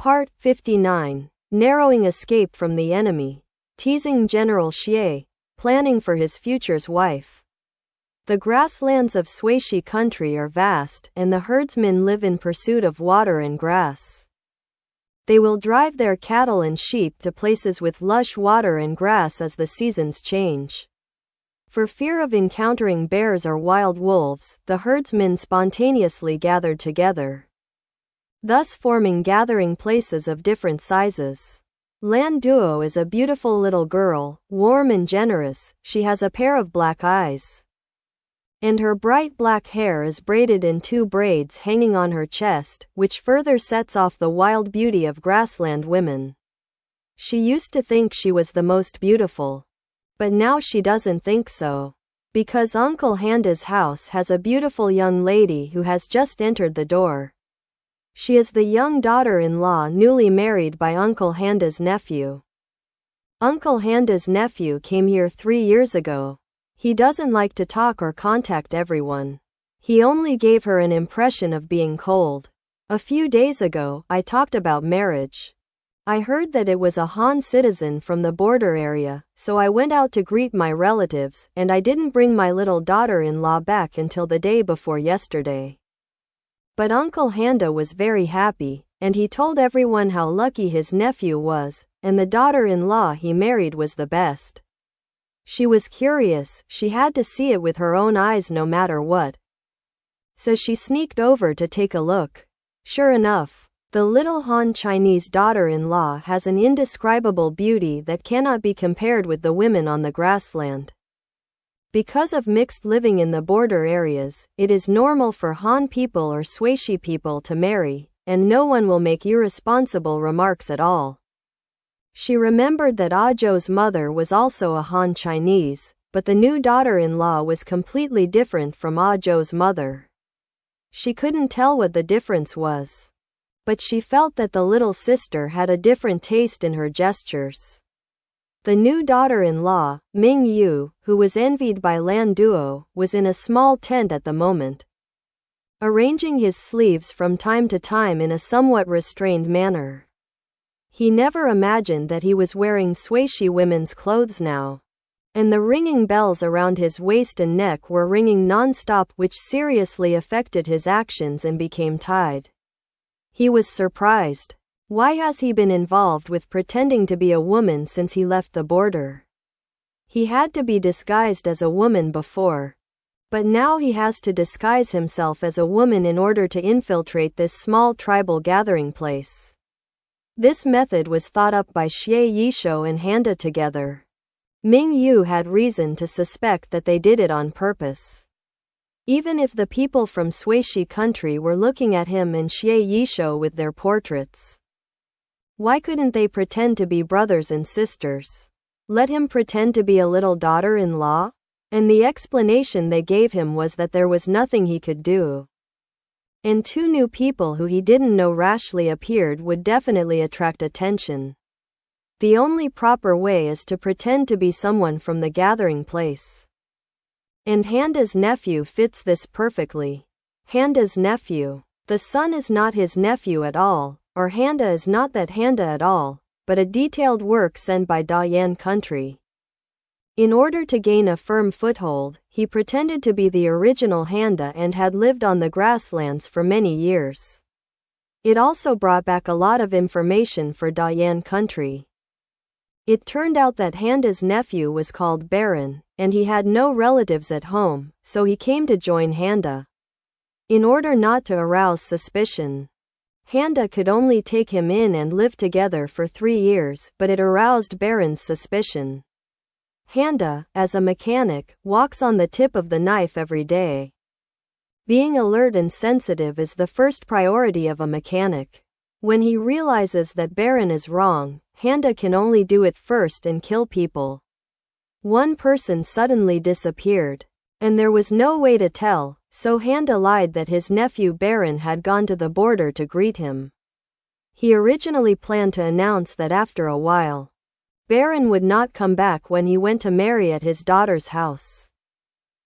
Part 59. Narrowing escape from the enemy. Teasing General Xie, planning for his future's wife. The grasslands of Shishi country are vast, and the herdsmen live in pursuit of water and grass. They will drive their cattle and sheep to places with lush water and grass as the seasons change. For fear of encountering bears or wild wolves, the herdsmen spontaneously gathered together, thus forming gathering places of different sizes. Lan Duo is a beautiful little girl, warm and generous. She has a pair of black eyes, and her bright black hair is braided in 2 braids hanging on her chest, which further sets off the wild beauty of grassland women. She used to think she was the most beautiful, but now she doesn't think so, because Uncle Handa's house has a beautiful young lady who has just entered the door. She is the young daughter-in-law newly married by Uncle Handa's nephew. Uncle Handa's nephew came here 3 years ago. He doesn't like to talk or contact everyone. He only gave her an impression of being cold. A few days ago, I talked about marriage. I heard that it was a Han citizen from the border area, so I went out to greet my relatives, and I didn't bring my little daughter-in-law back until the day before yesterday. But Uncle Handa was very happy, and he told everyone how lucky his nephew was, and the daughter-in-law he married was the best. She was curious, she had to see it with her own eyes no matter what. So she sneaked over to take a look. Sure enough, the little Han Chinese daughter-in-law has an indescribable beauty that cannot be compared with the women on the grassland. Because of mixed living in the border areas, it is normal for Han people or Shishi people to marry, and no one will make irresponsible remarks at all. She remembered that Ajo's mother was also a Han Chinese, but the new daughter-in-law was completely different from Ajo's mother. She couldn't tell what the difference was, but she felt that the little sister had a different taste in her gestures. The new daughter-in-law, Ming Yu, who was envied by Lan Duo, was in a small tent at the moment, arranging his sleeves from time to time in a somewhat restrained manner. He never imagined that he was wearing Shishi women's clothes now, and the ringing bells around his waist and neck were ringing non-stop, which seriously affected his actions and became tied. He was surprised. Why has he been involved with pretending to be a woman since he left the border? He had to be disguised as a woman before, but now he has to disguise himself as a woman in order to infiltrate this small tribal gathering place. This method was thought up by Xie Yisho and Handa together. Ming Yu had reason to suspect that they did it on purpose. Even if the people from Shishi country were looking at him and Xie Yisho with their portraits, why couldn't they pretend to be brothers and sisters? Let him pretend to be a little daughter-in-law? And the explanation they gave him was that there was nothing he could do. And 2 new people who he didn't know rashly appeared would definitely attract attention. The only proper way is to pretend to be someone from the gathering place. And Handa's nephew fits this perfectly. Handa's nephew. The son is not his nephew at all, or Handa is not that Handa at all, but a detailed work sent by Dayan Country. In order to gain a firm foothold, he pretended to be the original Handa and had lived on the grasslands for many years. It also brought back a lot of information for Dayan Country. It turned out that Handa's nephew was called Baron, and he had no relatives at home, so he came to join Handa. In order not to arouse suspicion, Handa could only take him in and live together for 3 years, but it aroused Baron's suspicion. Handa, as a mechanic, walks on the tip of the knife every day. Being alert and sensitive is the first priority of a mechanic. When he realizes that Baron is wrong, Handa can only do it first and kill people. One person suddenly disappeared, and there was no way to tell, so Handa lied that his nephew Baron had gone to the border to greet him. He originally planned to announce that after a while, Baron would not come back when he went to marry at his daughter's house.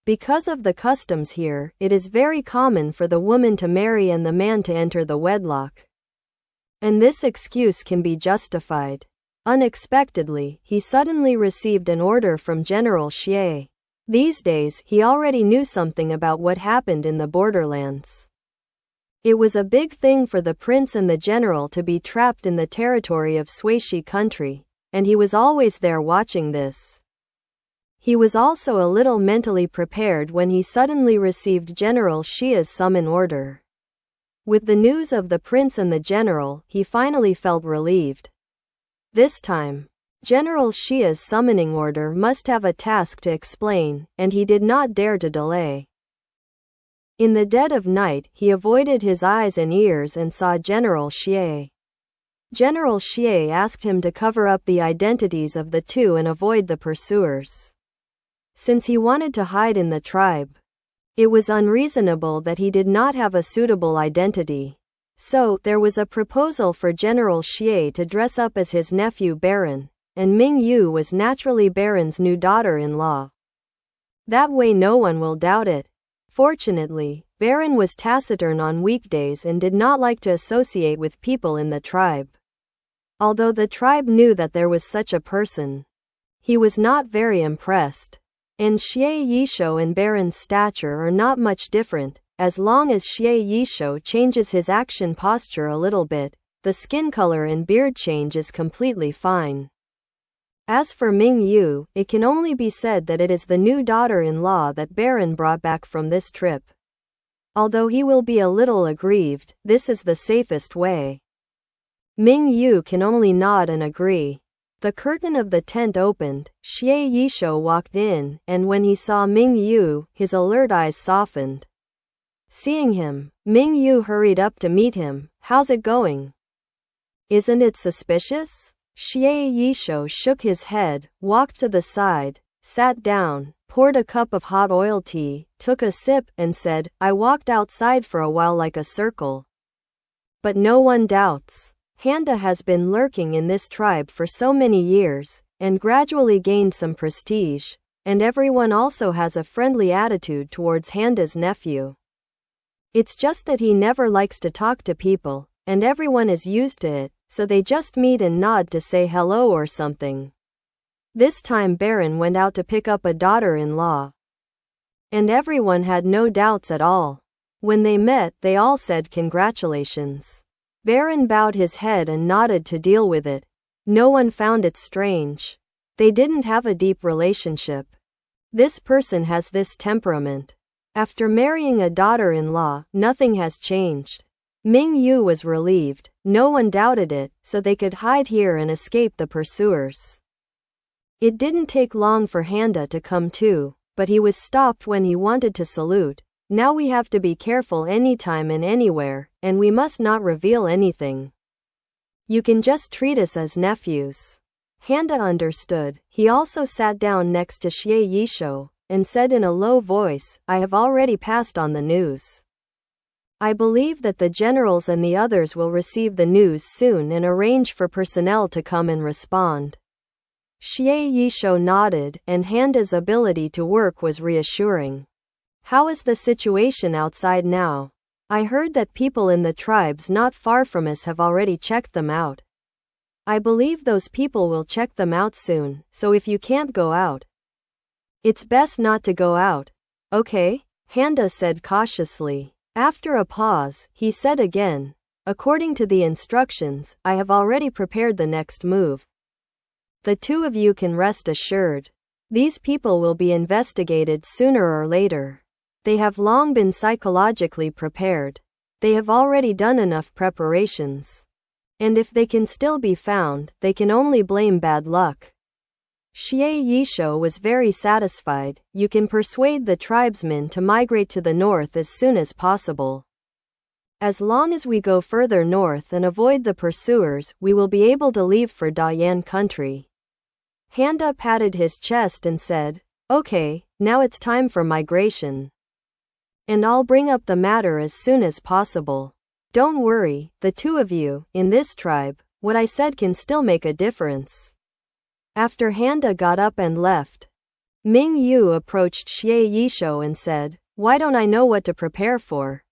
Because of the customs here, it is very common for the woman to marry and the man to enter the wedlock. And this excuse can be justified. Unexpectedly, he suddenly received an order from General Xie. These days, he already knew something about what happened in the borderlands. It was a big thing for the prince and the general to be trapped in the territory of Shishi country, and he was always there watching this. He was also a little mentally prepared when he suddenly received General Xie's summon order. With the news of the prince and the general, he finally felt relieved. This time, General Xie's summoning order must have a task to explain, and he did not dare to delay. In the dead of night, he avoided his eyes and ears and saw General Xie. General Xie asked him to cover up the identities of the two and avoid the pursuers. Since he wanted to hide in the tribe, it was unreasonable that he did not have a suitable identity. So, there was a proposal for General Xie to dress up as his nephew Baron, and Ming Yu was naturally Baron's new daughter-in-law. That way no one will doubt it. Fortunately, Baron was taciturn on weekdays and did not like to associate with people in the tribe. Although the tribe knew that there was such a person, he was not very impressed. And Xie Yisho and Baron's stature are not much different. As long as Xie Yisho changes his action posture a little bit, the skin color and beard change is completely fine. As for Ming Yu, it can only be said that it is the new daughter-in-law that Baron brought back from this trip. Although he will be a little aggrieved, this is the safest way. Ming Yu can only nod and agree. The curtain of the tent opened, Xie Yisho walked in, and when he saw Ming Yu, his alert eyes softened. Seeing him, Ming Yu hurried up to meet him. How's it going? Isn't it suspicious? Xie Yisho shook his head, walked to the side, sat down, poured a cup of hot oil tea, took a sip, and said, I walked outside for a while like a circle. But no one doubts. Handa has been lurking in this tribe for so many years, and gradually gained some prestige, and everyone also has a friendly attitude towards Handa's nephew. It's just that he never likes to talk to people, and everyone is used to it, so they just meet and nod to say hello or something. This time Baron went out to pick up a daughter-in-law. And everyone had no doubts at all. When they met, they all said congratulations. Baron bowed his head and nodded to deal with it. No one found it strange. They didn't have a deep relationship. This person has this temperament. After marrying a daughter-in-law, nothing has changed. Ming Yu was relieved. No one doubted it, so they could hide here and escape the pursuers. It didn't take long for Handa to come too, but he was stopped when he wanted to salute. Now we have to be careful anytime and anywhere, and we must not reveal anything. You can just treat us as nephews. Handa understood. He also sat down next to Xie Yisho, and said in a low voice, I have already passed on the news. I believe that the generals and the others will receive the news soon and arrange for personnel to come and respond. Xie Yisho nodded, and Handa's ability to work was reassuring. How is the situation outside now? I heard that people in the tribes not far from us have already checked them out. I believe those people will check them out soon, so if you can't go out, it's best not to go out. Okay? Handa said cautiously. After a pause, he said again, according to the instructions, I have already prepared the next move. The two of you can rest assured. These people will be investigated sooner or later. They have long been psychologically prepared. They have already done enough preparations. And if they can still be found, they can only blame bad luck. Xie Yisho was very satisfied. You can persuade the tribesmen to migrate to the north as soon as possible. As long as we go further north and avoid the pursuers, we will be able to leave for Dayan Country. Handa patted his chest and said, Okay, now it's time for migration. And I'll bring up the matter as soon as possible. Don't worry, the two of you, in this tribe, what I said can still make a difference. After Handa got up and left, Ming Yu approached Xie Yisho and said, Why don't I know what to prepare for?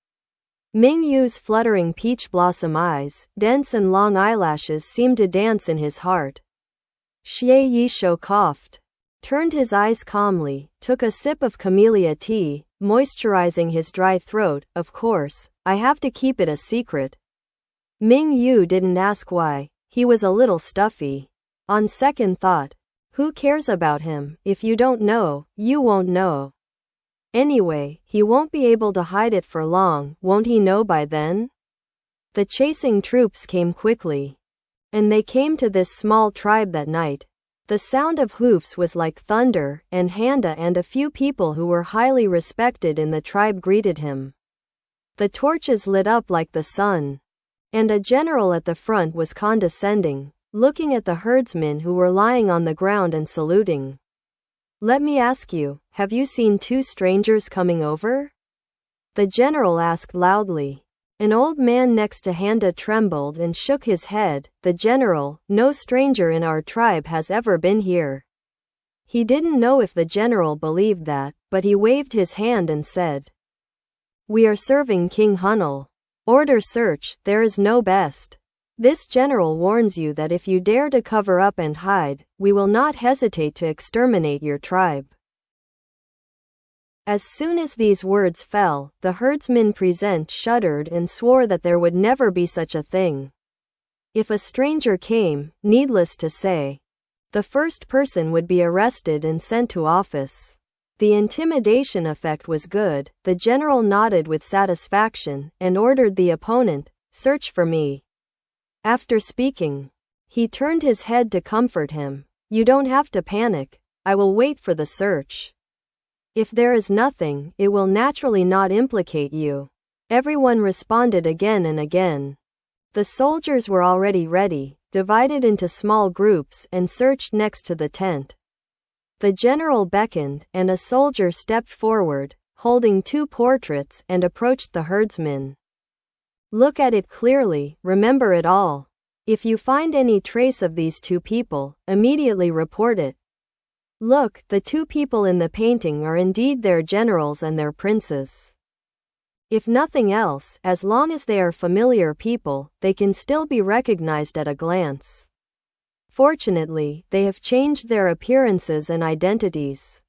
Ming Yu's fluttering peach blossom eyes, dense and long eyelashes seemed to dance in his heart. Xie Yishou coughed, turned his eyes calmly, took a sip of camellia tea, moisturizing his dry throat. Of course, I have to keep it a secret. Ming Yu didn't ask why. He was a little stuffy. On second thought, who cares about him? If you don't know, you won't know. Anyway, he won't be able to hide it for long, won't he know by then? The chasing troops came quickly. And they came to this small tribe that night. The sound of hoofs was like thunder, and Handa and a few people who were highly respected in the tribe greeted him. The torches lit up like the sun. And a general at the front was condescending, looking at the herdsmen who were lying on the ground and saluting. Let me ask you, have you seen two strangers coming over? The general asked loudly. An old man next to Handa trembled and shook his head. The general, no stranger in our tribe has ever been here. He didn't know if the general believed that, but he waved his hand and said, We are serving King Hunnel. Order search, there is no best. This general warns you that if you dare to cover up and hide, we will not hesitate to exterminate your tribe. As soon as these words fell, the herdsmen present shuddered and swore that there would never be such a thing. If a stranger came, needless to say, the first person would be arrested and sent to office. The intimidation effect was good. The general nodded with satisfaction and ordered the opponent, search for me. After speaking, he turned his head to comfort him. You don't have to panic. I will wait for the search. If there is nothing, it will naturally not implicate you. Everyone responded again and again. The soldiers were already ready, divided into small groups, and searched next to the tent. The general beckoned, and a soldier stepped forward, holding two portraits, and approached the herdsman. Look at it clearly, remember it all. If you find any trace of these two people, immediately report it. Look, the two people in the painting are indeed their generals and their princes. If nothing else, as long as they are familiar people, they can still be recognized at a glance. Fortunately, they have changed their appearances and identities.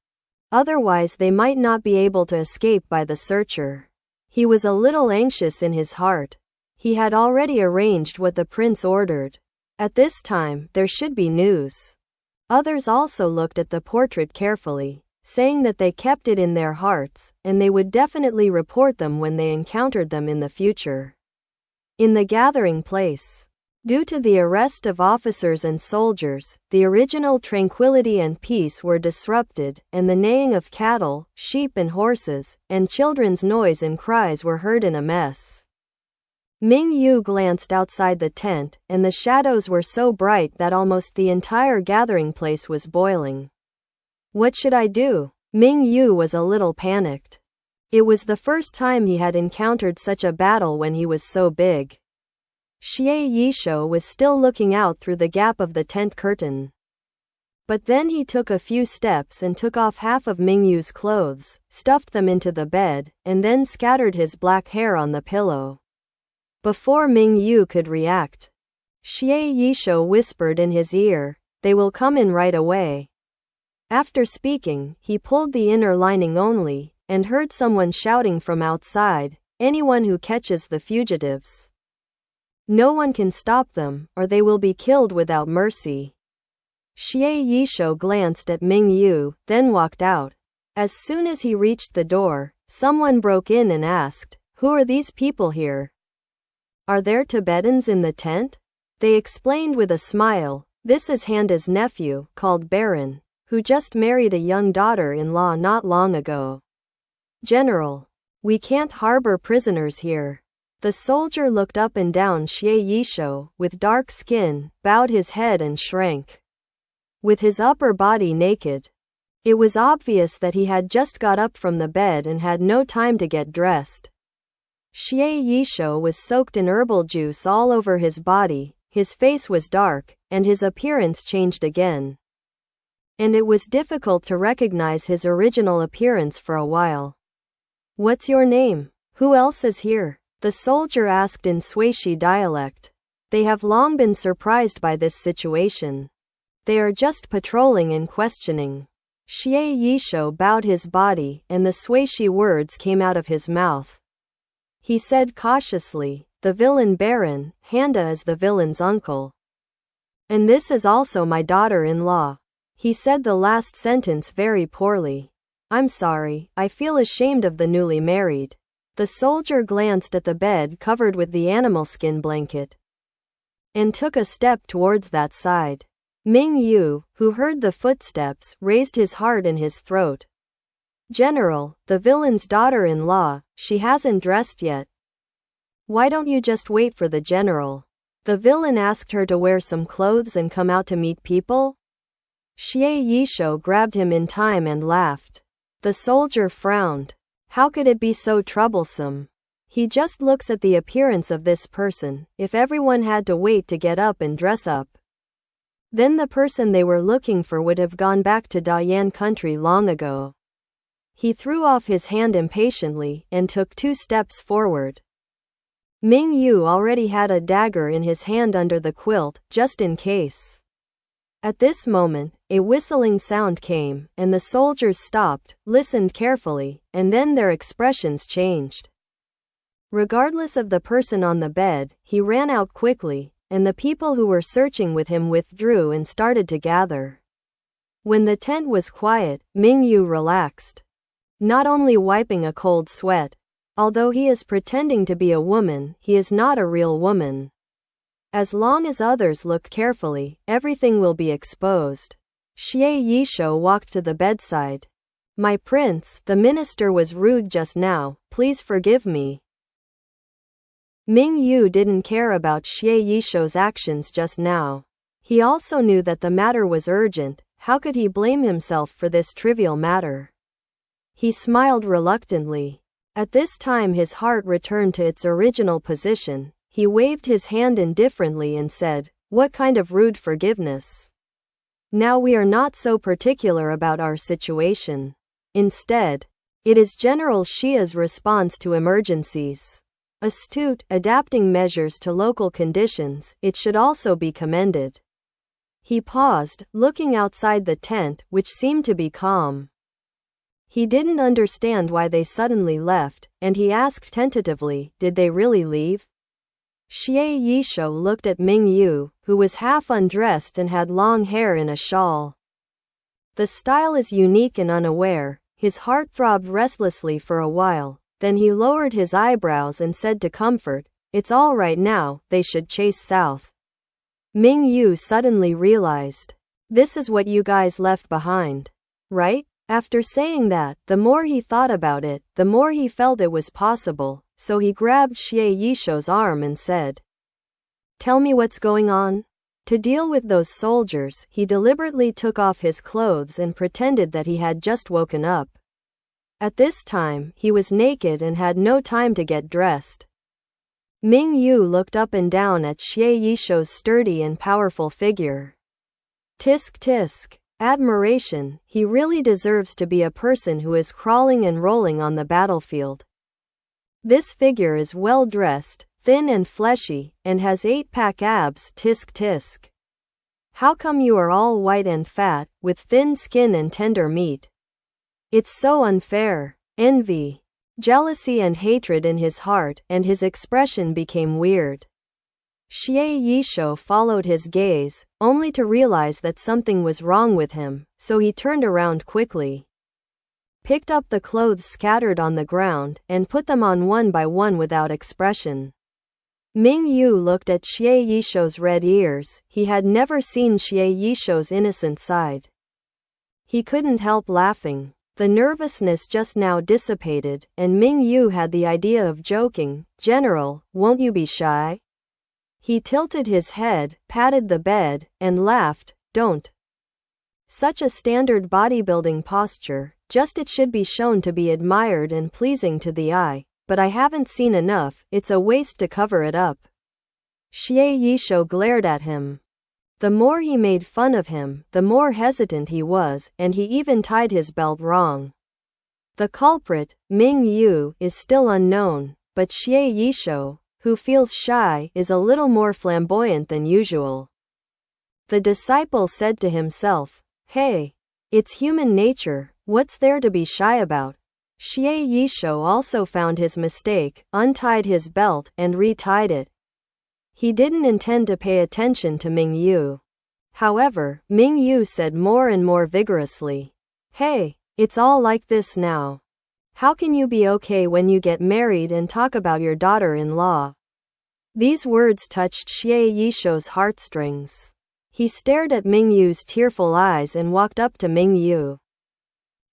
Otherwise they might not be able to escape by the searcher. He was a little anxious in his heart. He had already arranged what the prince ordered. At this time, there should be news. Others also looked at the portrait carefully, saying that they kept it in their hearts, and they would definitely report them when they encountered them in the future. In the gathering place, due to the arrest of officers and soldiers, the original tranquility and peace were disrupted, and the neighing of cattle, sheep and horses, and children's noise and cries were heard in a mess. Ming Yu glanced outside the tent, and the shadows were so bright that almost the entire gathering place was boiling. What should I do? Ming Yu was a little panicked. It was the first time he had encountered such a battle when he was so big. Xie Yishou was still looking out through the gap of the tent curtain. But then he took a few steps and took off half of Ming Yu's clothes, stuffed them into the bed, and then scattered his black hair on the pillow. Before Ming Yu could react, Xie Yishou whispered in his ear, "They will come in right away." After speaking, he pulled the inner lining only, and heard someone shouting from outside, "Anyone who catches the fugitives. No one can stop them, or they will be killed without mercy." Xie Yishou glanced at Ming Yu, then walked out. As soon as he reached the door, someone broke in and asked, "Who are these people here? Are there Tibetans in the tent?" They explained with a smile, "This is Handa's nephew, called Baron, who just married a young daughter-in-law not long ago. General, we can't harbor prisoners here." The soldier looked up and down Xie Yishou, with dark skin, bowed his head and shrank. With his upper body naked, it was obvious that he had just got up from the bed and had no time to get dressed. Xie Yishou was soaked in herbal juice all over his body, his face was dark, and his appearance changed again. And it was difficult to recognize his original appearance for a while. "What's your name? Who else is here?" The soldier asked in Swashi dialect. They have long been surprised by this situation. They are just patrolling and questioning. Xie Yisho bowed his body, and the Swashi words came out of his mouth. He said cautiously, the villain Baron, Handa is the villain's uncle. And this is also my daughter-in-law. He said the last sentence very poorly. I'm sorry, I feel ashamed of the newly married. The soldier glanced at the bed covered with the animal skin blanket and took a step towards that side. Ming Yu, who heard the footsteps, raised his heart in his throat. General, the villain's daughter-in-law, she hasn't dressed yet. Why don't you just wait for the general? The villain asked her to wear some clothes and come out to meet people? Xie Yisho grabbed him in time and laughed. The soldier frowned. How could it be so troublesome? He just looks at the appearance of this person. If everyone had to wait to get up and dress up, then the person they were looking for would have gone back to Dayan Country long ago. He threw off his hand impatiently and took 2 steps forward. Ming Yu already had a dagger in his hand under the quilt, just in case. At this moment, a whistling sound came, and the soldiers stopped, listened carefully, and then their expressions changed. Regardless of the person on the bed, he ran out quickly, and the people who were searching with him withdrew and started to gather. When the tent was quiet, Ming Yu relaxed, not only wiping a cold sweat. Although he is pretending to be a woman, he is not a real woman. As long as others look carefully, everything will be exposed. Xie Yisho walked to the bedside. My prince, the minister was rude just now, please forgive me. Ming Yu didn't care about Xie Yisho's actions just now. He also knew that the matter was urgent. How could he blame himself for this trivial matter? He smiled reluctantly. At this time his heart returned to its original position. He waved his hand indifferently and said, "What kind of rude forgiveness? Now we are not so particular about our situation. Instead, it is General Xia's response to emergencies. Astute, adapting measures to local conditions, it should also be commended." He paused, looking outside the tent, which seemed to be calm. He didn't understand why they suddenly left, and he asked tentatively, did they really leave? Xie Yisho looked at Ming Yu, who was half undressed and had long hair in a shawl. The style is unique and unaware. His heart throbbed restlessly for a while, then he lowered his eyebrows and said to comfort, "It's all right now, they should chase south." Ming Yu suddenly realized, this is what you guys left behind, right? After saying that, the more he thought about it, the more he felt it was possible, so he grabbed Xie Yisho's arm and said, "Tell me what's going on?" To deal with those soldiers, he deliberately took off his clothes and pretended that he had just woken up. At this time, he was naked and had no time to get dressed. Ming Yu looked up and down at Xie Yisho's sturdy and powerful figure. Tisk tisk. Admiration, he really deserves to be a person who is crawling and rolling on the battlefield. This figure is well dressed, thin and fleshy, and has 8-pack abs. Tisk tisk. How come you are all white and fat, with thin skin and tender meat? It's so unfair. Envy, jealousy and hatred in his heart, and his expression became weird. Xie Yisho followed his gaze, only to realize that something was wrong with him, so he turned around quickly, picked up the clothes scattered on the ground, and put them on one by one without expression. Ming Yu looked at Xie Yisho's red ears. He had never seen Xie Yisho's innocent side. He couldn't help laughing. The nervousness just now dissipated, and Ming Yu had the idea of joking, "General, won't you be shy?" He tilted his head, patted the bed, and laughed, "Don't." Such a standard bodybuilding posture, just it should be shown to be admired and pleasing to the eye, but I haven't seen enough, it's a waste to cover it up. Xie Yisho glared at him. The more he made fun of him, the more hesitant he was, and he even tied his belt wrong. The culprit, Ming Yu, is still unknown. but Xie Yishuo, who feels shy, is a little more flamboyant than usual. The disciple said to himself, "Hey, it's human nature, what's there to be shy about?" Xie Yishuo also found his mistake, untied his belt, and retied it. He didn't intend to pay attention to Ming Yu. However, Ming Yu said more and more vigorously, "Hey, it's all like this now. How can you be okay when you get married and talk about your daughter-in-law?" These words touched Xie Yishuo's heartstrings. He stared at Ming Yu's tearful eyes and walked up to Ming Yu.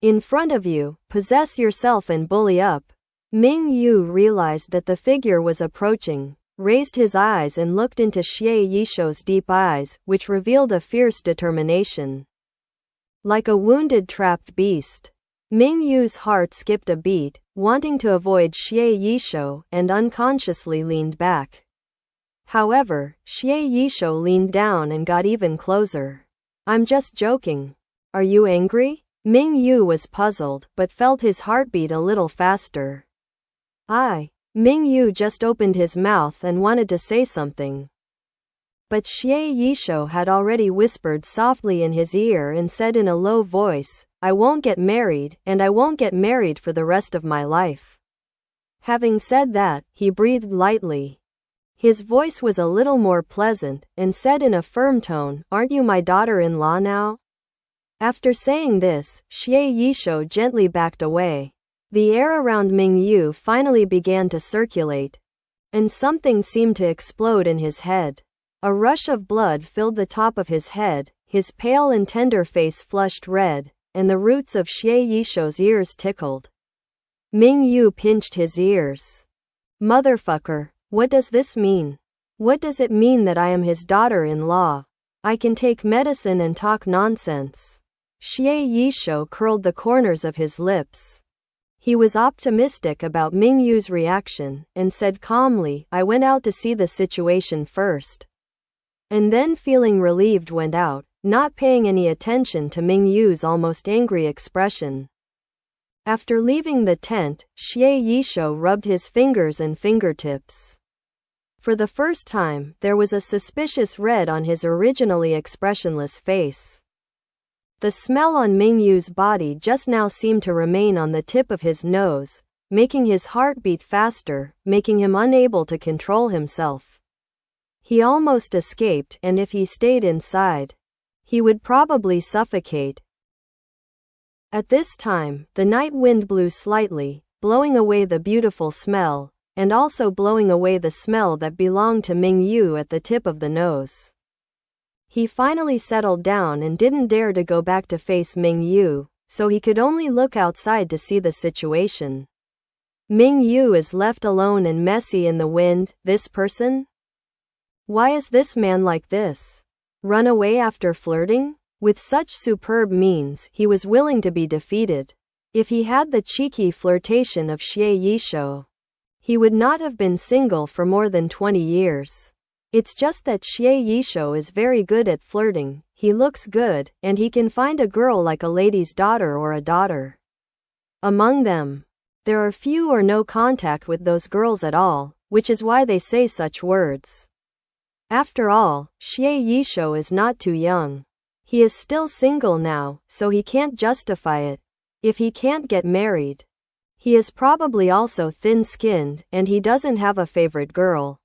"In front of you, possess yourself and bully up." Ming Yu realized that the figure was approaching, raised his eyes and looked into Xie Yishuo's deep eyes, which revealed a fierce determination. Like a wounded trapped beast, Ming Yu's heart skipped a beat, wanting to avoid Xie Yishuo, and unconsciously leaned back. However, Xie Yishuo leaned down and got even closer. "I'm just joking. Are you angry?" Ming Yu was puzzled, but felt his heartbeat a little faster. Ming Yu just opened his mouth and wanted to say something. But Xie Yishuo had already whispered softly in his ear and said in a low voice, "I won't get married, and I won't get married for the rest of my life." Having said that, he breathed lightly. His voice was a little more pleasant, and said in a firm tone, "Aren't you my daughter-in-law now?" After saying this, Xie Yishuo gently backed away. The air around Ming Yu finally began to circulate, and something seemed to explode in his head. A rush of blood filled the top of his head, his pale and tender face flushed red, and the roots of Xie Yishuo's ears tickled. Ming Yu pinched his ears. "Motherfucker, what does this mean? What does it mean that I am his daughter-in-law? I can take medicine and talk nonsense." Xie Yishuo curled the corners of his lips. He was optimistic about Ming Yu's reaction, and said calmly, "I went out to see the situation first." And then feeling relieved went out, not paying any attention to Ming Yu's almost angry expression. After leaving the tent, Xie Yishuo rubbed his fingers and fingertips. For the first time, there was a suspicious red on his originally expressionless face. The smell on Ming Yu's body just now seemed to remain on the tip of his nose, making his heart beat faster, making him unable to control himself. He almost escaped, and if he stayed inside, he would probably suffocate. At this time, the night wind blew slightly, blowing away the beautiful smell, and also blowing away the smell that belonged to Ming Yu at the tip of the nose. He finally settled down and didn't dare to go back to face Ming Yu, so he could only look outside to see the situation. Ming Yu is left alone and messy in the wind. This person? Why is this man like this? Run away after flirting? With such superb means, he was willing to be defeated. If he had the cheeky flirtation of Xie Yishuo, he would not have been single for more than 20 years. It's just that Xie Yishuo is very good at flirting, he looks good, and he can find a girl like a lady's daughter or a daughter. Among them, there are few or no contact with those girls at all, which is why they say such words. After all, Xie Yishuo is not too young. He is still single now, so he can't justify it. If he can't get married, he is probably also thin-skinned, and he doesn't have a favorite girl.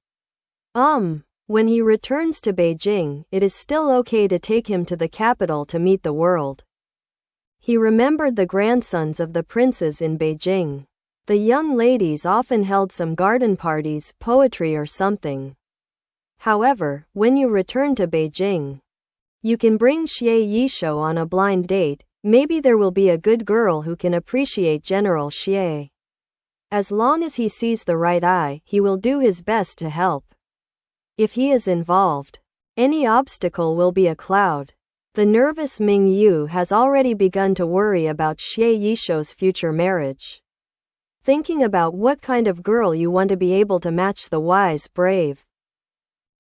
When he returns to Beijing, it is still okay to take him to the capital to meet the world. He remembered the grandsons of the princes in Beijing. The young ladies often held some garden parties, poetry or something. However, when you return to Beijing, you can bring Xie Yishuo on a blind date. Maybe there will be a good girl who can appreciate General Xie. As long as he sees the right eye, he will do his best to help. If he is involved, any obstacle will be a cloud. The nervous Ming Yu has already begun to worry about Xie Yishuo's future marriage. Thinking about what kind of girl you want to be able to match the wise, brave,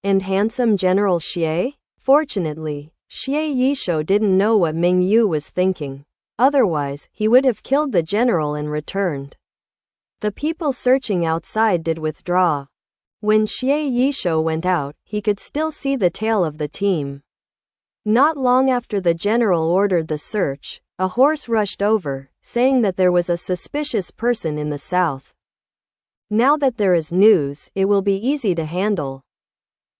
and handsome General Xie? Fortunately, Xie Yishuo didn't know what Ming Yu was thinking. Otherwise, he would have killed the general and returned. The people searching outside did withdraw. When Xie Yishou went out, he could still see the tail of the team. Not long after the general ordered the search, a horse rushed over, saying that there was a suspicious person in the south. Now that there is news, it will be easy to handle.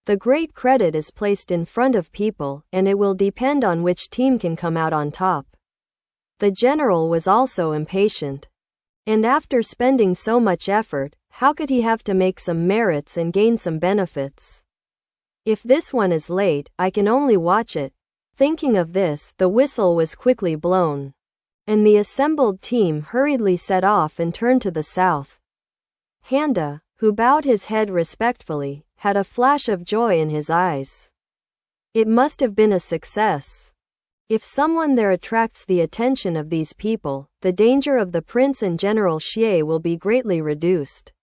The great credit is placed in front of people, and it will depend on which team can come out on top. The general was also impatient. And after spending so much effort, how could he have to make some merits and gain some benefits? If this one is late, I can only watch it. Thinking of this, the whistle was quickly blown. And the assembled team hurriedly set off and turned to the south. Handa, who bowed his head respectfully, had a flash of joy in his eyes. It must have been a success. If someone there attracts the attention of these people, the danger of the prince and General Xie will be greatly reduced.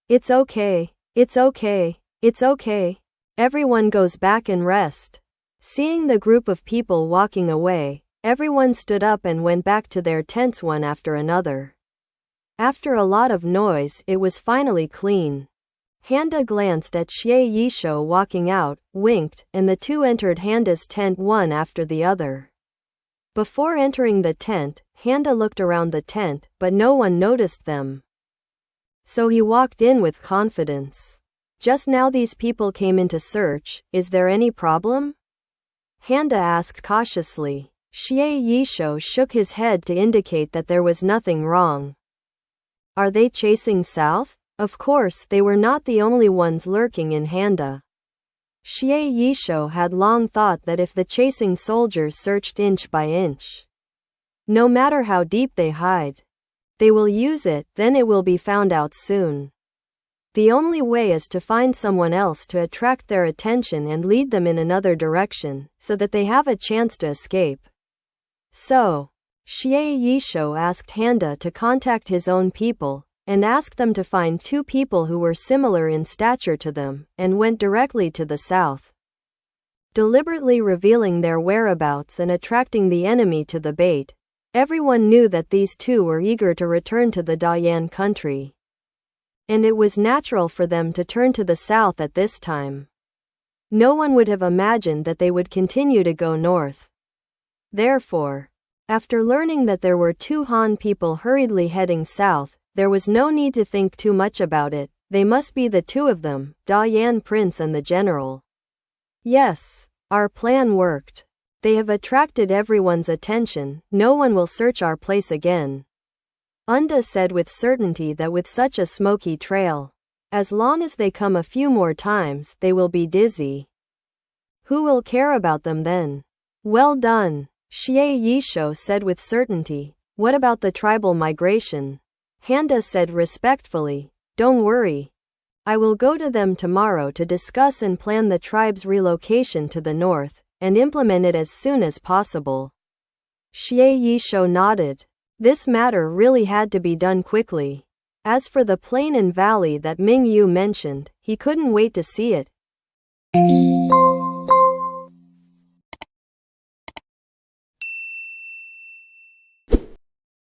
It's okay, it's okay, it's okay. Everyone goes back and rest. Seeing the group of people walking away, everyone stood up and went back to their tents one after another. After a lot of noise, it was finally clean. Handa glanced at Xie Yishou walking out, winked, and the two entered Handa's tent one after the other. Before entering the tent, Handa looked around the tent, but no one noticed them. So he walked in with confidence. Just now these people came in to search, is there any problem? Handa asked cautiously. Xie Yishou shook his head to indicate that there was nothing wrong. Are they chasing south? Of course, they were not the only ones lurking in Handa. Xie Yishou had long thought that if the chasing soldiers searched inch by inch, no matter how deep they hide, they will use it, then it will be found out soon. The only way is to find someone else to attract their attention and lead them in another direction, so that they have a chance to escape. So, Xie Yishou asked Handa to contact his own people, and asked them to find two people who were similar in stature to them, and went directly to the south, deliberately revealing their whereabouts and attracting the enemy to the bait. Everyone knew that these two were eager to return to the Dayan Country, and it was natural for them to turn to the south at this time. No one would have imagined that they would continue to go north. Therefore, after learning that there were two Han people hurriedly heading south, there was no need to think too much about it. They must be the two of them, Dayan Prince and the general. Yes, our plan worked. They have attracted everyone's attention, no one will search our place again. Unda said with certainty that with such a smoky trail, as long as they come a few more times, they will be dizzy. Who will care about them then? Well done, Xie Yishou said with certainty. What about the tribal migration? Handa said respectfully, don't worry. I will go to them tomorrow to discuss and plan the tribe's relocation to the north, and implement it as soon as possible. Xie Yishou nodded. This matter really had to be done quickly. As for the plain and valley that Ming Yu mentioned, he couldn't wait to see it.